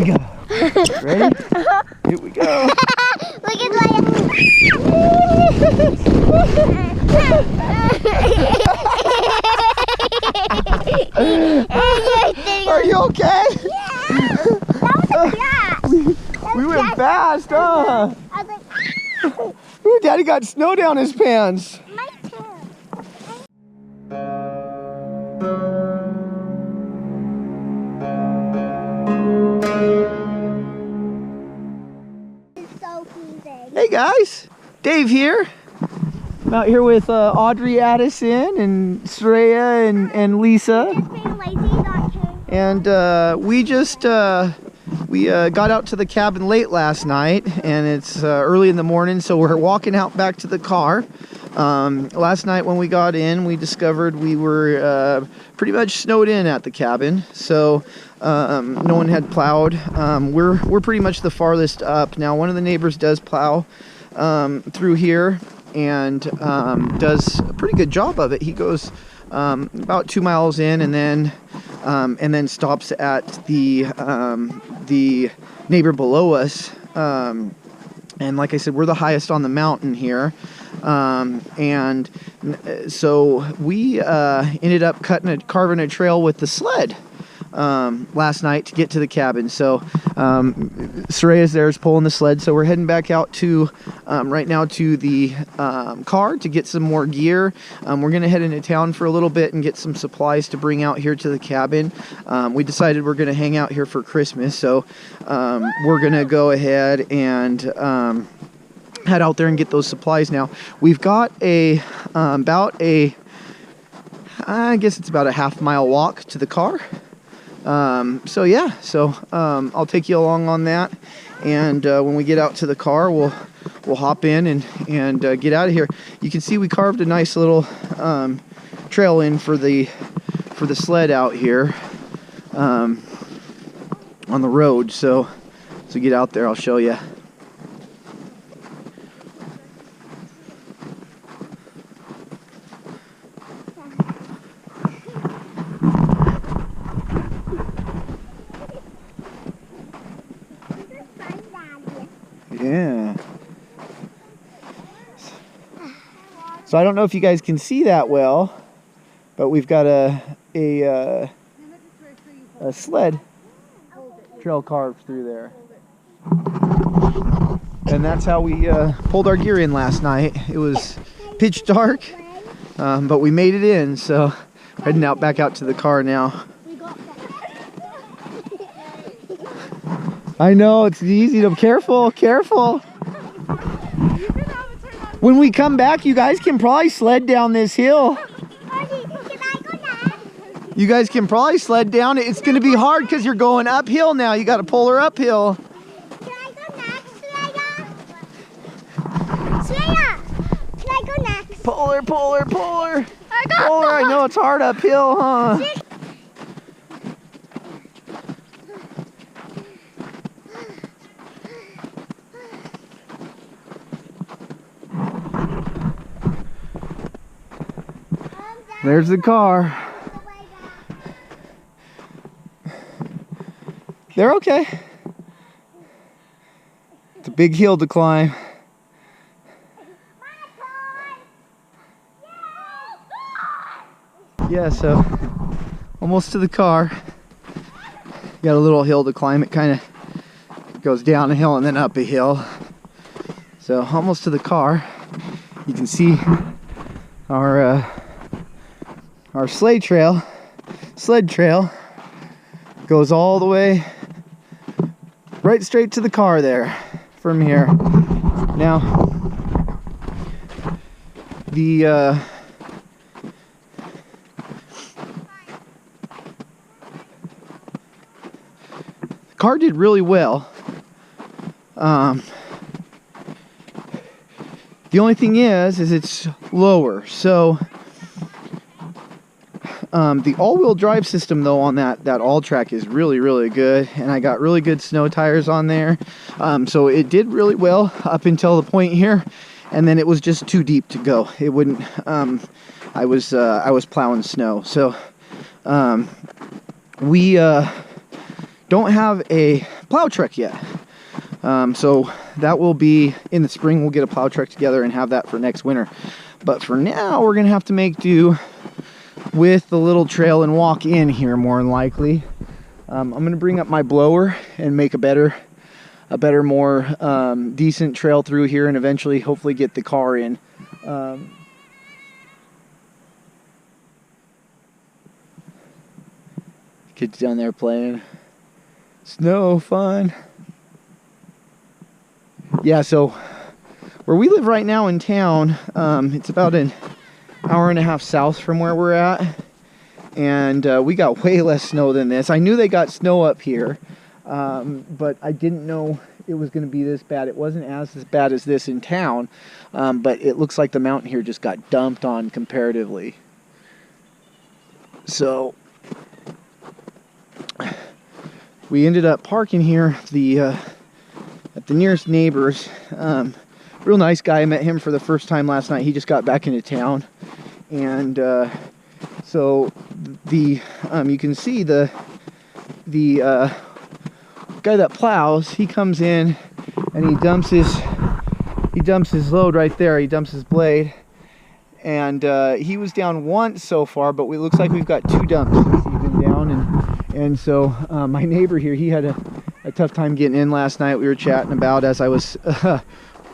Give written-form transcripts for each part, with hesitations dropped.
we go. Ready? Here we go. Look at my... Are you okay? Yeah. That was a crash. We went fast, huh? I was like, Ooh, Daddy got snow down his pants. my turn. It's so freezing. Hey guys, Dave here. I'm out here with Audrey Addison and Sreya and Lisa. Just being lazy, not true. And we just got out to the cabin late last night, and it's early in the morning, so we're walking out back to the car. Last night when we got in, we discovered we were pretty much snowed in at the cabin, so no one had plowed. We're pretty much the farthest up. Now, one of the neighbors does plow through here and does a pretty good job of it. He goes about 2 miles in and then stops at the neighbor below us. And like I said, we're the highest on the mountain here. And so we ended up carving a trail with the sled last night to get to the cabin. So Soraya's there is pulling the sled, so we're heading back out to right now to the car to get some more gear. We're gonna head into town for a little bit and get some supplies to bring out here to the cabin. We decided we're gonna hang out here for Christmas, so we're gonna go ahead and head out there and get those supplies. Now we've got I guess it's about a half-mile walk to the car. So yeah, I'll take you along on that, and when we get out to the car, we'll hop in and get out of here. You can see we carved a nice little trail in for the sled out here on the road. So get out there, I'll show you. Yeah. So I don't know if you guys can see that well, but we've got a sled trail carved through there. And that's how we pulled our gear in last night. It was pitch dark, but we made it in, so heading back out to the car now. I know, it's easy to... Careful. When we come back, you guys can probably sled down this hill. You guys can probably sled down it. It's going to be hard because you're going uphill now. You got to pull her uphill. Can I go next, Sreya? Can I go next? Pull her. Pull her. I know it's hard uphill, huh? There's the car. They're okay. It's a big hill to climb. Yeah, so almost to the car. Got a little hill to climb. It kind of goes down a hill and then up a hill. So almost to the car. You can see our sled trail goes all the way right straight to the car there from here. Now the car did really well. The only thing is it's lower, so the all-wheel drive system though on that all-track is really good, and I got really good snow tires on there, so it did really well up until the point here, and then it was just too deep to go. It wouldn't. I was plowing snow, so we don't don't have a plow truck yet. So that will be in the spring. We'll get a plow truck together and have that for next winter. But for now, we're gonna have to make do with the little trail and walk in here more than likely. I'm gonna bring up my blower and make a better, more decent trail through here, and eventually hopefully get the car in. Kids down there playing. Snow fun. Yeah, so where we live right now in town, it's about an hour and a half south from where we're at, and we got way less snow than this. I knew they got snow up here, but I didn't know it was going to be this bad. It wasn't as bad as this in town, but it looks like the mountain here just got dumped on comparatively. So we ended up parking here at the nearest neighbor's. Real nice guy. I met him for the first time last night. He just got back into town, and so the you can see the guy that plows. He comes in and he dumps his load right there. He dumps his blade, and he was down once so far, but it looks like we've got 2 dumps since he's been down. And so my neighbor here, he had a tough time getting in last night. We were chatting about as I was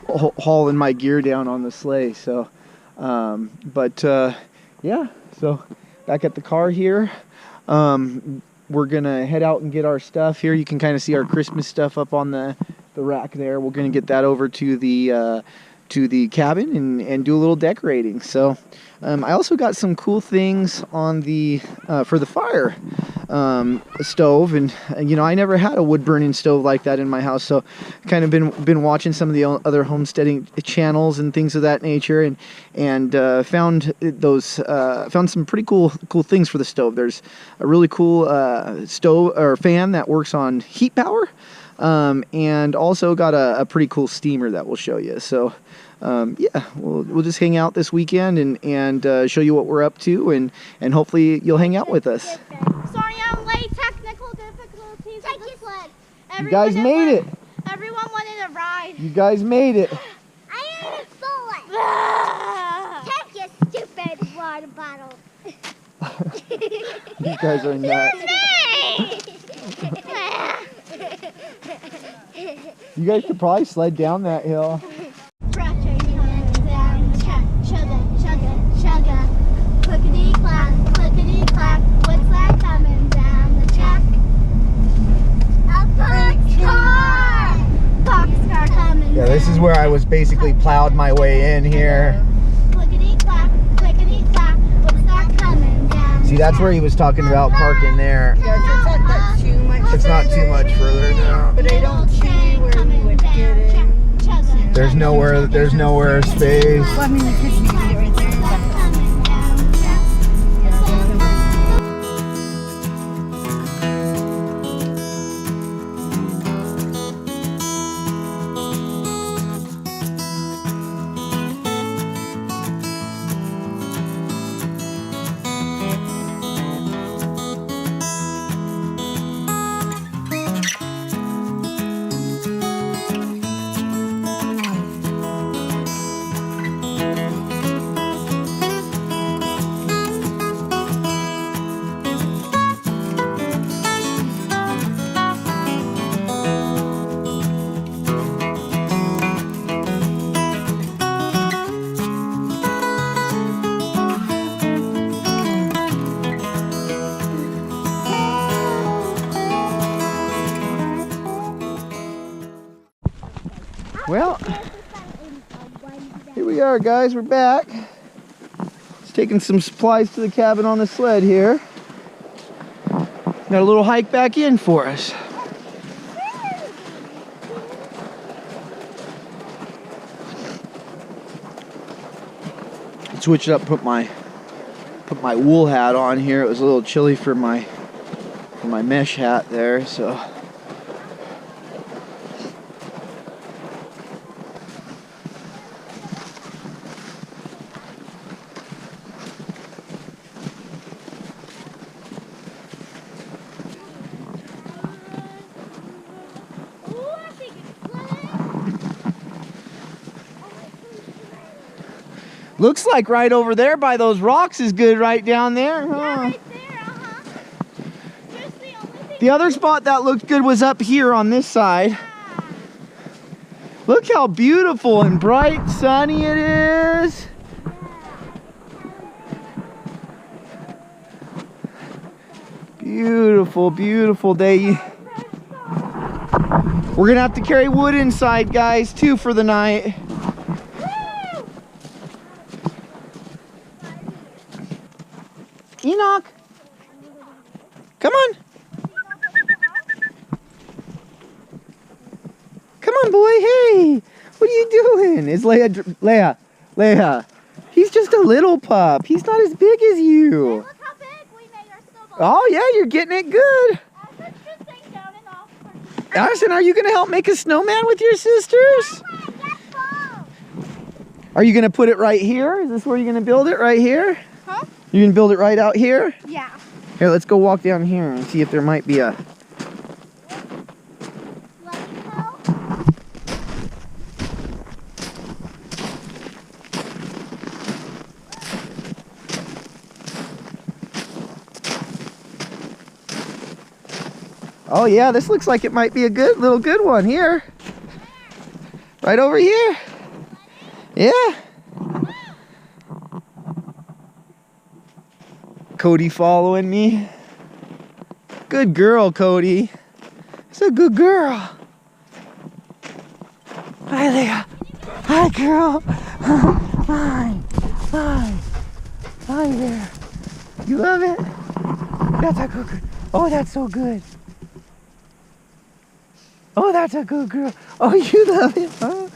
hauling my gear down on the sleigh. So yeah, so back at the car here, we're gonna head out and get our stuff here. You can kind of see our Christmas stuff up on the rack there. We're gonna get that over to the cabin and do a little decorating. So I also got some cool things on the for the fire stove, and you know, I never had a wood burning stove like that in my house, so kind of been watching some of the other homesteading channels and things of that nature, and found some pretty cool things for the stove. There's a really cool stove or fan that works on heat power, and also got a pretty cool steamer that we'll show you. So yeah, we'll just hang out this weekend and show you what we're up to, and hopefully you'll hang out with us. Sorry I'm late. Technical difficulties with the sled. You guys made it. Everyone wanted a ride. You guys made it. I am full. Take your stupid water bottle. You guys are nuts. You guys could probably sled down that hill. Clickety clack, what's that coming down the track? A boxcar coming. Yeah, this is where I was basically plowed my way in here. Clickety clack, what's that coming down? See, that's where he was talking about parking there. Yes, it's not too much. It's not too much further now. But I don't see where we would get in. There's nowhere space. Well, I mean, you could use it right there. Well, here we are, guys. We're back. Just taking some supplies to the cabin on the sled here. Got a little hike back in for us. Switch it up, put my wool hat on here. It was a little chilly for my mesh hat there, so. Looks like right over there by those rocks is good right down there, huh? Yeah, right there, Just the only thing. The other spot that looked good was up here on this side. Look how beautiful and bright, sunny it is. Beautiful, beautiful day. We're gonna have to carry wood inside, guys, too, for the night. Enoch, come on. Come on, boy. Hey, what are you doing? Is Leia. He's just a little pup. He's not as big as you. Look how big we made our snowball. Oh, yeah, you're getting it good. Let's just sink down and off. Addison, are you going to help make a snowman with your sisters? Are you going to put it right here? Is this where you're going to build it, right here? Huh? You can build it right out here? Yeah. Here, let's go walk down here and see if there might be a... Oh yeah, this looks like it might be a good one here. Right over here. Yeah. Cody following me. Good girl, Cody. It's a good girl. Hi, Leah. Hi, girl. Hi. Hi. Hi there. You love it? That's a good girl. Oh, that's so good. Oh, that's a good girl. Oh, you love it, huh?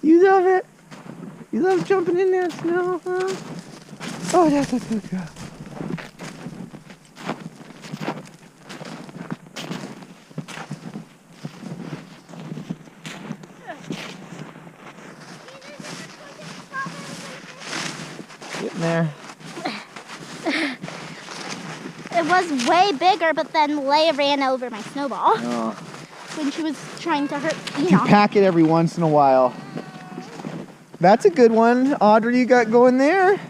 You love it? You love jumping in that snow, huh? Oh, that's a good girl. Getting there. It was way bigger, but then Leia ran over my snowball Oh. when she was trying to hurt You Enoch. pack it every once in a while. That's a good one, Audrey, you got going there.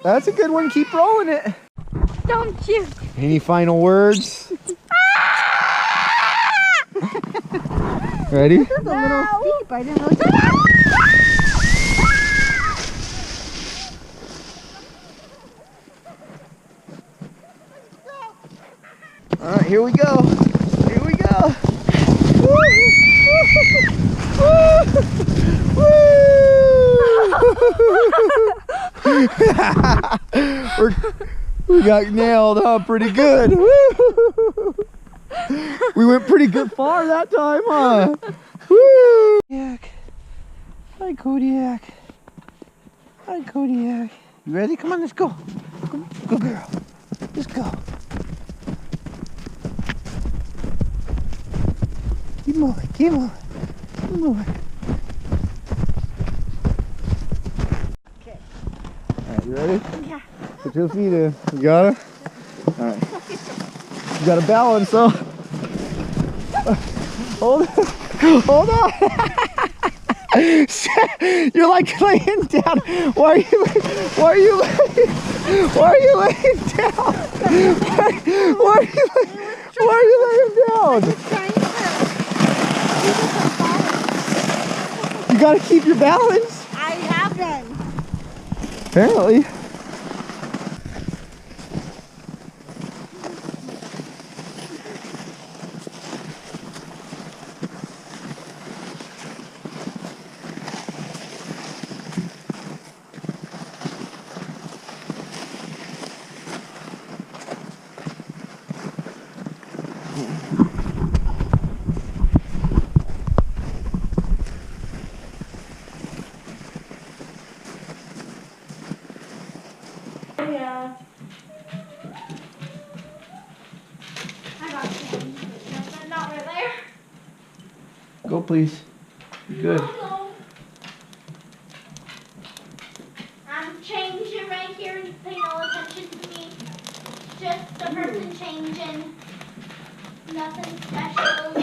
That's a good one, keep rolling it. Don't you? Any final words? Ready? It's a little steep. I didn't know. All right, here we go. Here we go. We got nailed, huh? Pretty good. We went pretty good far that time, huh? Woo! Hi, Kodiak. Hi, Kodiak. You ready? Come on, let's go. Go, girl. Let's go. Keep moving, keep moving, keep moving. Okay. Alright, you ready? Yeah. Put your feet in. You got it? Alright. You got to balance, so. Hold it. Hold on. You're like laying down. Why are you laying down? Why are you laying down? You gotta keep your balance. I have been. Apparently. Yeah. I got you. Not right there. Go, please. You're good. Hello. Change it right here and pay no attention to me. Just a person changing. Nothing special.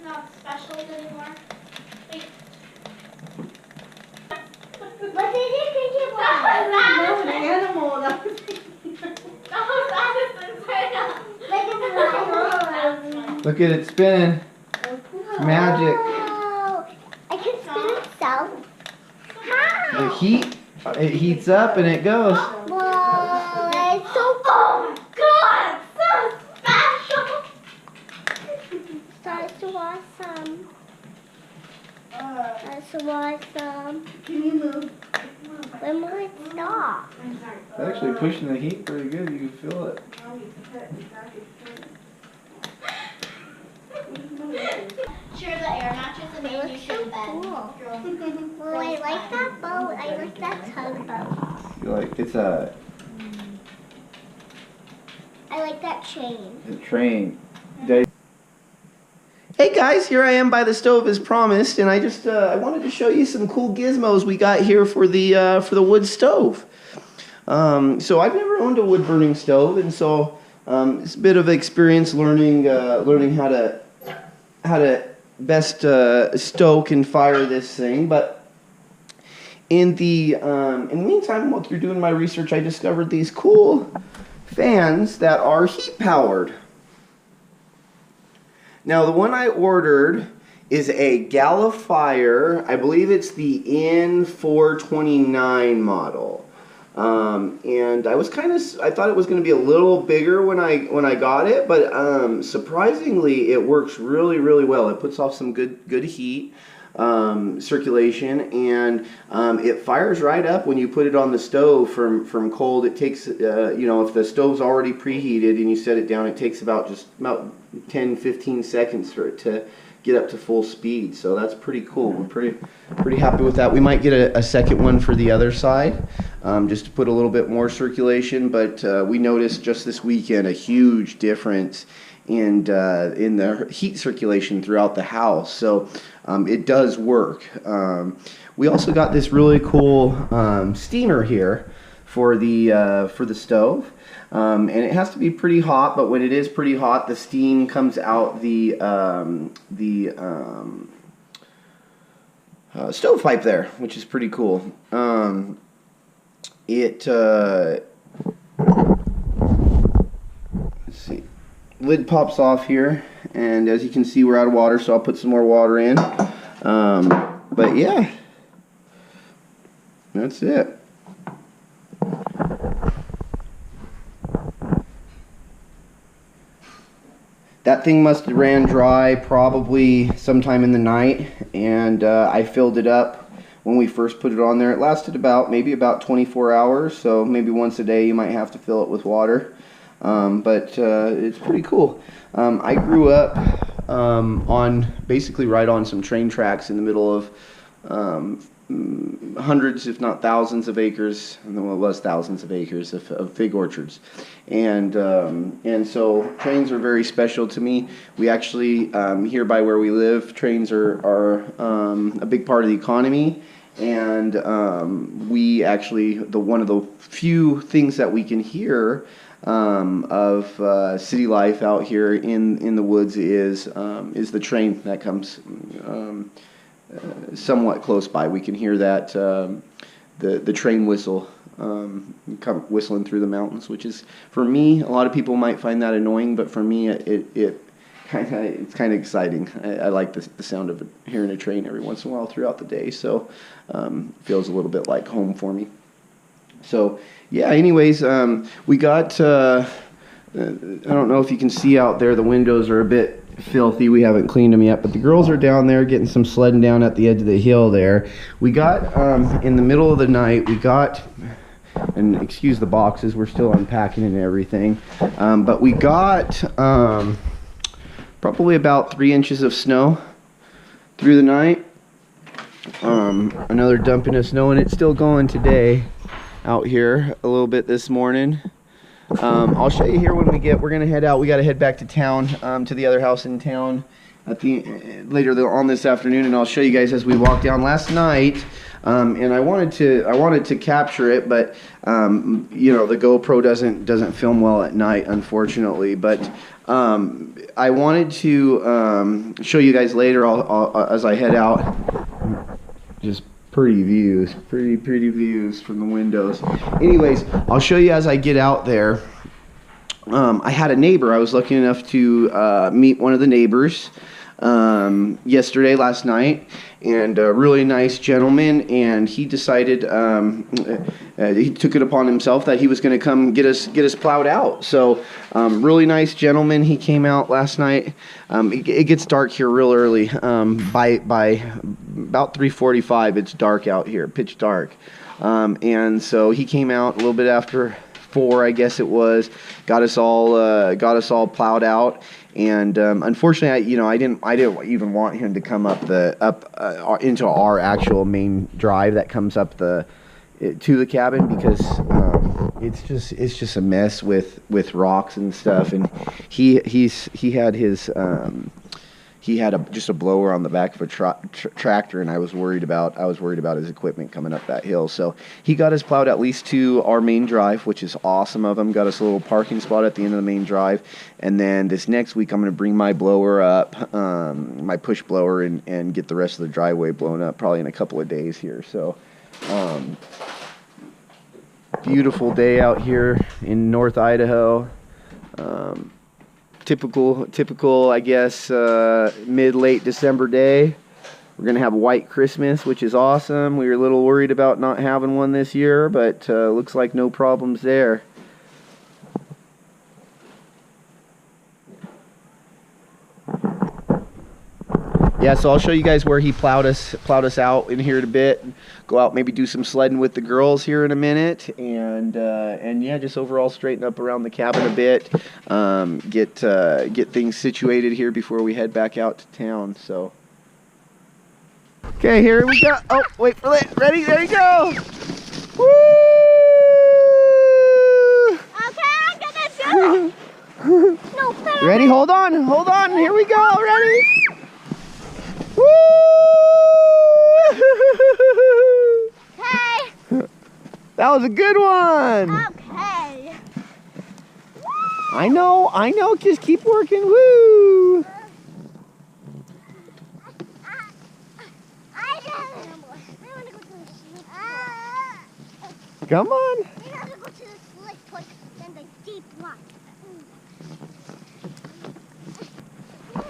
Not special anymore. Wait. Let's No, an animal. That was Look at it spinning. Magic. Whoa. I can spin itself. The heat, it heats up and it goes. Whoa, it's so oh God, so special. That's so awesome. That's so awesome. Can you move? When will it stop? It's actually pushing the heat pretty good. You can feel it. Sure, the air mattress and they look so cool. Well, I like that boat. I like that tugboat. You like it's a I like that chain. train. Hey guys, here I am by the stove as promised, and I just I wanted to show you some cool gizmos we got here for the wood stove. So I've never owned a wood burning stove, and so it's a bit of experience learning how to best stoke and fire this thing. But in the meantime, while you're doing my research, I discovered these cool fans that are heat powered. Now, the one I ordered is a Gallifire. I believe it's the N429 model. And I was I thought it was going to be a little bigger when I got it, but surprisingly, it works really, really well. It puts off some good heat, circulation, and it fires right up when you put it on the stove from cold. It takes, if the stove's already preheated and you set it down, it takes about 10-15 seconds for it to get up to full speed. So that's pretty cool. We're pretty happy with that. We might get a second one for the other side, just to put a little bit more circulation. But we noticed just this weekend a huge difference in the heat circulation throughout the house. So it does work. We also got this really cool steamer here for the stove. And it has to be pretty hot, but when it is pretty hot, the steam comes out the stovepipe there, which is pretty cool. Let's see, lid pops off here, and as you can see, we're out of water, so I'll put some more water in. But yeah, that's it. That thing must have ran dry probably sometime in the night, and I filled it up when we first put it on there. It lasted maybe about 24 hours, so maybe once a day you might have to fill it with water. But it's pretty cool. I grew up basically right on some train tracks in the middle of hundreds, if not thousands of acres, and well, it was thousands of acres of fig orchards, and so trains are very special to me. We actually here by where we live, trains are a big part of the economy, and we actually one of the few things that we can hear of city life out here in the woods is the train that comes somewhat close by. We can hear that the train whistle come whistling through the mountains, which is, for me, a lot of people might find that annoying, but for me it's kind of exciting. I like the sound of hearing a train every once in a while throughout the day, so feels a little bit like home for me. So yeah, anyways, we got I don't know if you can see out there, the windows are a bit filthy. We haven't cleaned them yet, but the girls are down there getting some sledding down at the edge of the hill there. We got in the middle of the night, and excuse the boxes, we're still unpacking and everything, but we got probably about 3 inches of snow through the night. Another dumping of snow, and it's still going today out here a little bit this morning. I'll show you here when we're gonna head out. We gotta head back to town, to the other house in town later on this afternoon, and I'll show you guys as we walk down. Last night, and I wanted to capture it, but the GoPro doesn't film well at night, unfortunately. But I wanted to show you guys later. I'll as I head out, just Pretty views, pretty views from the windows. Anyways, I'll show you as I get out there. I had a neighbor. I was lucky enough to meet one of the neighbors last night, and a really nice gentleman, and he decided he took it upon himself that he was going to come get us plowed out. So really nice gentleman. He came out last night. It gets dark here real early. By about 3:45 it's dark out here, pitch dark, and so he came out a little bit after 4, I guess it was, got us all plowed out. And unfortunately, I didn't even want him to come up into our actual main drive that comes up to the cabin, because it's just a mess with rocks and stuff. And he had just a blower on the back of a tractor, and I was worried about his equipment coming up that hill. So he got us plowed at least to our main drive, which is awesome of him. Got us a little parking spot at the end of the main drive, and then this next week I'm going to bring my blower up, my push blower, and get the rest of the driveway blown up probably in a couple of days here. So beautiful day out here in North Idaho. Typical, I guess, mid-late December day. We're gonna have a white Christmas, which is awesome. We were a little worried about not having one this year, but looks like no problems there. Yeah, so I'll show you guys where he plowed us out in here in a bit. Go out, maybe do some sledding with the girls here in a minute, and yeah, just overall straighten up around the cabin a bit, get things situated here before we head back out to town. So, okay, here we go. Oh, wait for it. Ready? There you go. Woo! Okay, I'm gonna do it. No, ready? Hold on. Here we go. Ready? Woo! Okay. That was a good one. Okay. I know. Just keep working. Woo! Come on. We have to go to the slick place and the deep one.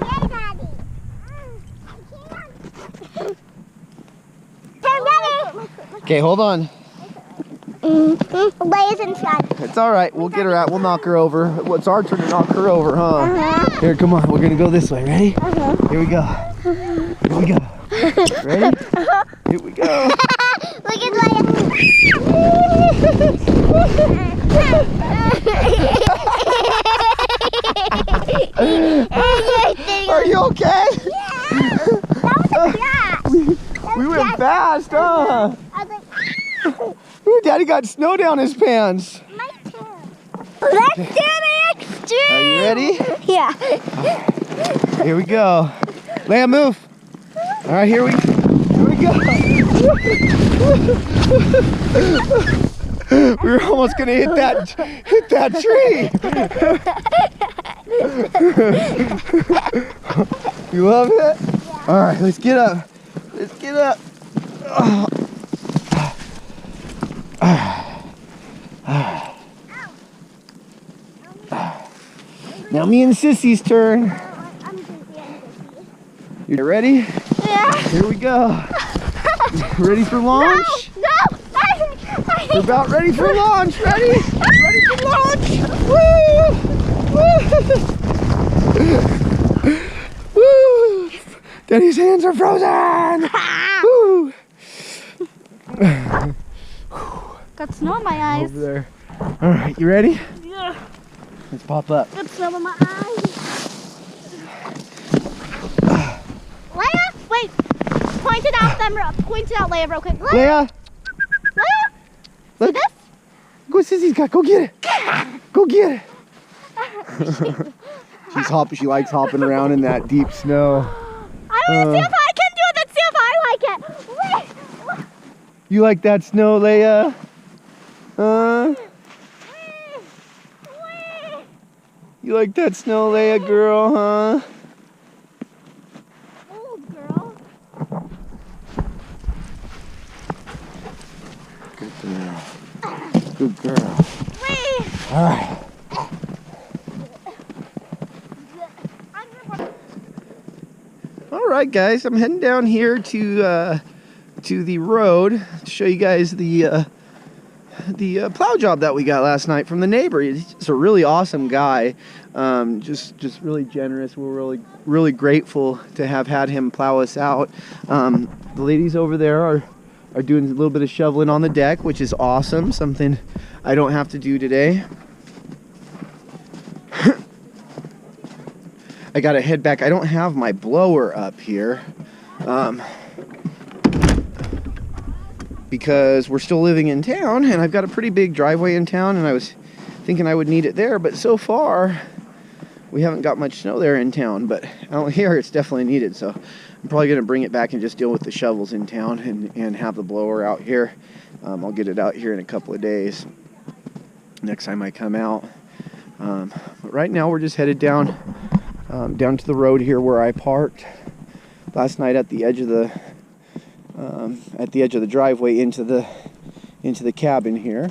Yay, Daddy. Okay, hold on. Leia's inside. It's all right. We'll get her out. We'll knock her over. Well, it's our turn to knock her over, huh? Here, come on. We're gonna go this way. Ready? Here we go. Here we go. Ready? Here we go. Look at Leia. Are you okay? That was We went fast, huh? I was like, Ooh, Daddy got snow down his pants. my turn. Let's do the extreme. Are you ready? Yeah. Here we go. Leia, move. All right, here we go. We were almost gonna hit that tree. You love it? Yeah. All right, let's get up. Let's get up. Oh. Now me and Sissy's turn. I'm busy. You ready? Yeah. Here we go. Ready for launch? No. We're about ready for launch. Ready? Ready for launch. Woo! Woo! Daddy's hands are frozen. Woo! Got snow in my eyes. Over there. All right, you ready? Yeah. Let's pop up. Got snow in my eyes. Leia, wait. Point it out, Leia, real quick. Leia, Leia. look. This? Go, Sissy's got. Go get it. Go get it. She's hopping. She likes hopping around in that deep snow. I want to see if I can do it and see if I like it. Wait. You like that snow, Leia? You like that snow, Leia girl, huh? Old girl. girl. Good girl. All right. All right, guys. I'm heading down here to the road to show you guys the plow job that we got last night from the neighbor. He's a really awesome guy. Just really generous. We're really grateful to have had him plow us out. The ladies over there are doing a little bit of shoveling on the deck, which is awesome. Something I don't have to do today. I gotta head back. I don't have my blower up here because we're still living in town, and I've got a pretty big driveway in town, and I was thinking I would need it there, but so far we haven't got much snow there in town. But out here it's definitely needed, so I'm probably gonna bring it back and just deal with the shovels in town and have the blower out here. I'll get it out here in a couple of days next time I come out. But right now we're just headed down to the road here where I parked last night at the edge of the driveway into the cabin here.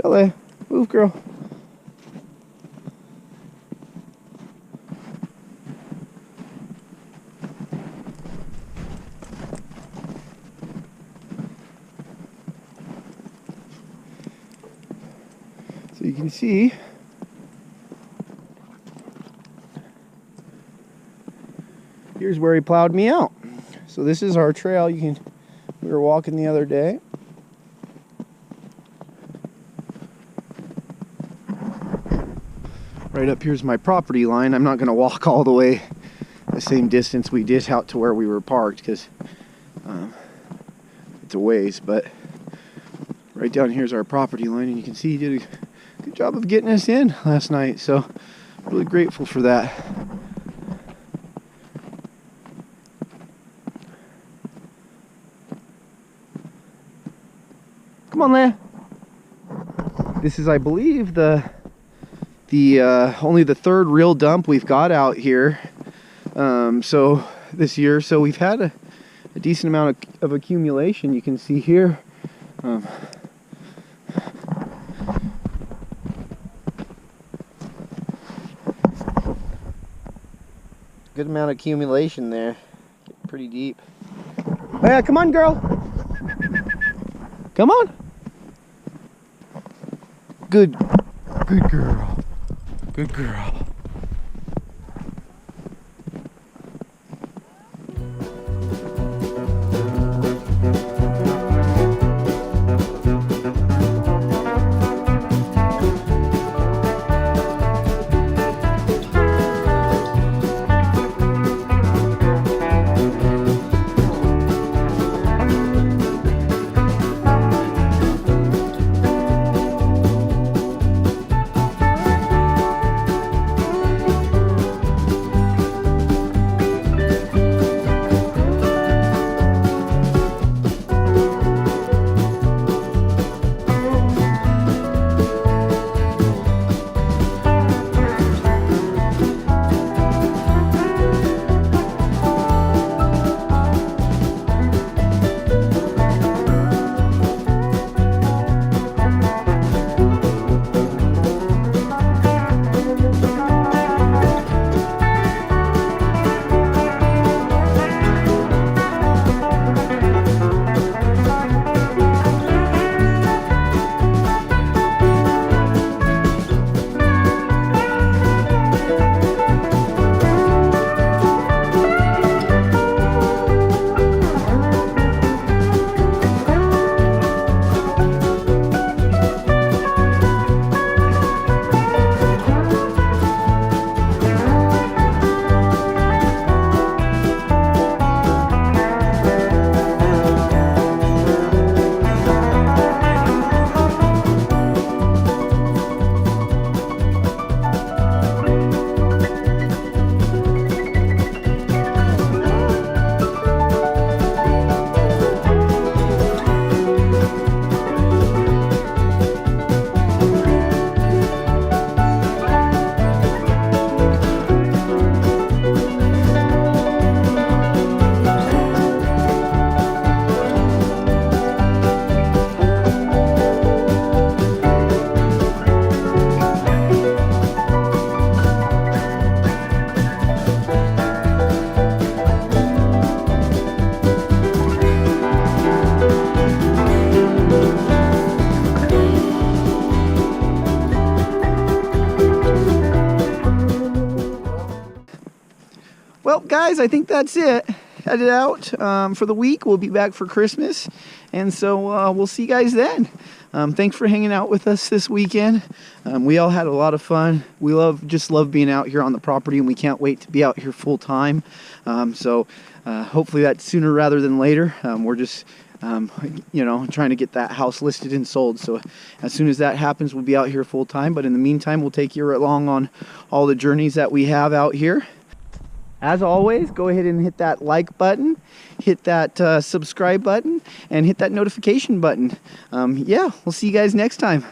Charlie, move, girl. So you can see here's where he plowed me out. So this is our trail. We were walking the other day. Right up here's my property line. I'm not going to walk all the way the same distance we did out to where we were parked because it's a ways, but right down here's our property line, and you can see he did a good job of getting us in last night, so really grateful for that. Come on, Leia. This is, I believe, only the third real dump we've got out here so this year, so we've had a decent amount of accumulation. You can see here good amount of accumulation there. Getting pretty deep. Oh yeah, come on, girl. Come on. Good girl. Good girl. Well, guys, I think that's it. Headed out for the week. We'll be back for Christmas. And so we'll see you guys then. Thanks for hanging out with us this weekend. We all had a lot of fun. We just love being out here on the property, and we can't wait to be out here full time. So hopefully that's sooner rather than later. We're just you know, trying to get that house listed and sold. So as soon as that happens, we'll be out here full time. But in the meantime, we'll take you along on all the journeys that we have out here. As always, go ahead and hit that like button, hit that subscribe button, and hit that notification button. Yeah, we'll see you guys next time.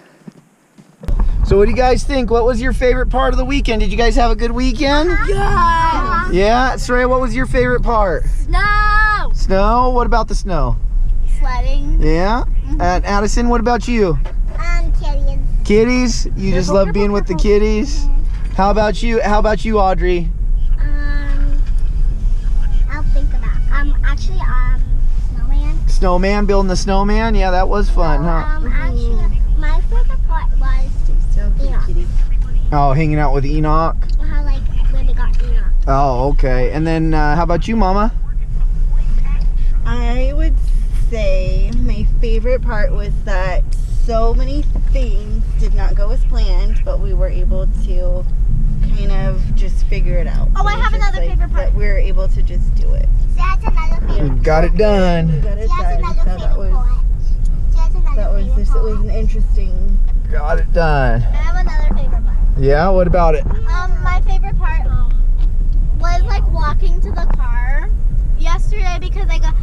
So what do you guys think? What was your favorite part of the weekend? Did you guys have a good weekend? Yeah. Yeah? Soraya, what was your favorite part? Snow. Snow? What about the snow? Sledding. Yeah? And Addison, what about you? Kitties. Kitties? You just love being with the kitties? How about you? How about you, Audrey? I'll think about. Actually, snowman. Snowman, building the snowman? Yeah, that was fun, huh? Actually, my favorite part was Enoch. Oh, hanging out with Enoch? How, like, when they got Enoch. Oh, okay. And then how about you, Mama? I would say my favorite part was that so many things did not go as planned, but we were able to kind of just figure it out. Oh, I have another favorite part. That we were able to just do it. That's another favorite We got it We done. got it She has done. another So that favorite was part. She has another that was favorite just, it part. was an interesting. Got it done. I have another favorite part. Yeah, what about it? My favorite part was like walking to the car yesterday because I got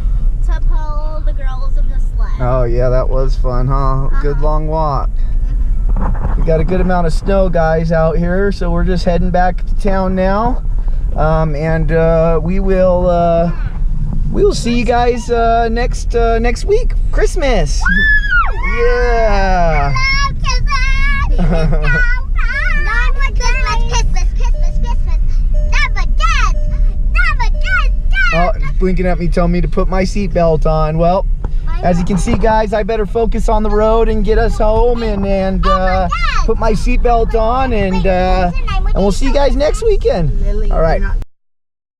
to pull the girls in the sled. Oh, yeah, that was fun, huh? Good long walk. We got a good amount of snow, guys, out here, so we're just heading back to town now. We will see you guys next week. Christmas. Yeah. Oh, blinking at me, telling me to put my seatbelt on. Well, as you can see, guys, I better focus on the road and get us home and put my seatbelt on, and we'll see you guys next weekend. Lily, All right. you're not